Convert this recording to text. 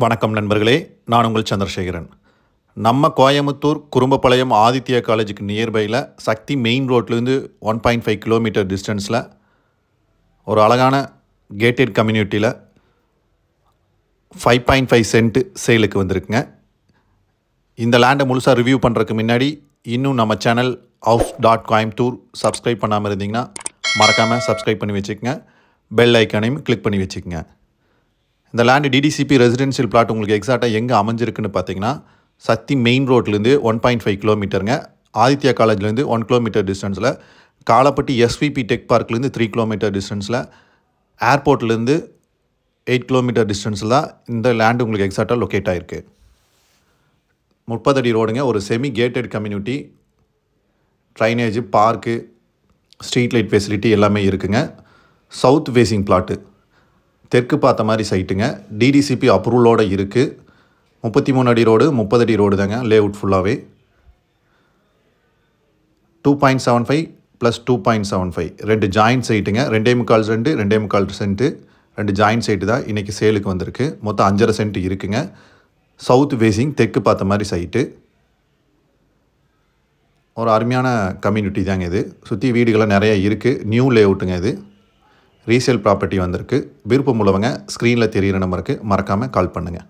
வணக்கம் நண்பர்களே, நான் உங்கள் சந்திரசேகரன். நம்ம கோயமுத்தூர் குறும்பபாளையம் ஆதித்யா காலேஜுக்கு நியர்பையில் சக்தி மெயின் ரோட்லேருந்து 1.5 கிலோமீட்டர் டிஸ்டன்ஸில் ஒரு அழகான கேட்டட் கம்யூனிட்டியில் 5.5 சென்ட் சேலுக்கு வந்திருக்குங்க. இந்த லேண்டை முழுசாக ரிவ்யூ பண்ணுறதுக்கு முன்னாடி இன்னும் நம்ம சேனல் house.coimbatore சப்ஸ்கிரைப் பண்ணாமல் இருந்தீங்கன்னா மறக்காமல் சப்ஸ்கிரைப் பண்ணி வச்சுக்கோங்க. பெல் ஐக்கானையும் கிளிக் பண்ணி வச்சுக்கோங்க. இந்த லேண்டு டிடிசிபி ரெசிடென்ஷியல் பிளாட் உங்களுக்கு எக்ஸாக்டாக எங்கே அமைஞ்சிருக்குன்னு பார்த்தீங்கன்னா சக்தி மெயின் ரோட்லேருந்து 1.5 கிலோமீட்டருங்க. ஆதித்யா காலேஜ்லேருந்து 1 கிலோமீட்டர் டிஸ்டன்ஸில், காலப்பட்டி எஸ்விபி டெக் பார்க்லேருந்து 3 கிலோமீட்டர் டிஸ்டன்ஸில், ஏர்போர்ட்லேருந்து 8 கிலோமீட்டர் டிஸ்டன்ஸில் தான் இந்த லேண்டு உங்களுக்கு எக்ஸாக்டாக லொக்கேட் ஆகிருக்கு. 30 அடி ரோடுங்க. ஒரு semi gated community, drainage, park, street light facility எல்லாமே இருக்குங்க. சவுத் ஃபேஸிங் பிளாட்டு, தெற்கு பார்த்த மாதிரி சைட்டுங்க. டிடிசிபி அப்ரூவலோடு இருக்குது. 33 அடி ரோடு, 30 அடி ரோடு தாங்க லேஅவுட் ஃபுல்லாகவே. 2.75 + 2.75 ரெண்டு ஜாயின்ட் சைட்டுங்க. 2.25 சென்ட், 2.25 சென்ட்டு, ரெண்டு ஜாயின்ட் சைட்டு தான் இன்றைக்கி சேலுக்கு வந்திருக்கு. மொத்தம் 5.5 சென்ட் இருக்குங்க. சவுத் ஃபேஸிங், தெற்கு பார்த்த மாதிரி சைட்டு. ஒரு அருமையான கம்யூனிட்டி தாங்க இது. சுற்றி வீடுகள்லாம் நிறையா இருக்குது. நியூ லேஅவுட்டுங்க இது. ரீசேல் ப்ராப்பர்ட்டி வந்திருக்கு. விருப்பம் உள்ளவங்க ஸ்க்ரீனில் தெரிகிற நம்பருக்கு மறக்காமல் கால் பண்ணுங்கள்.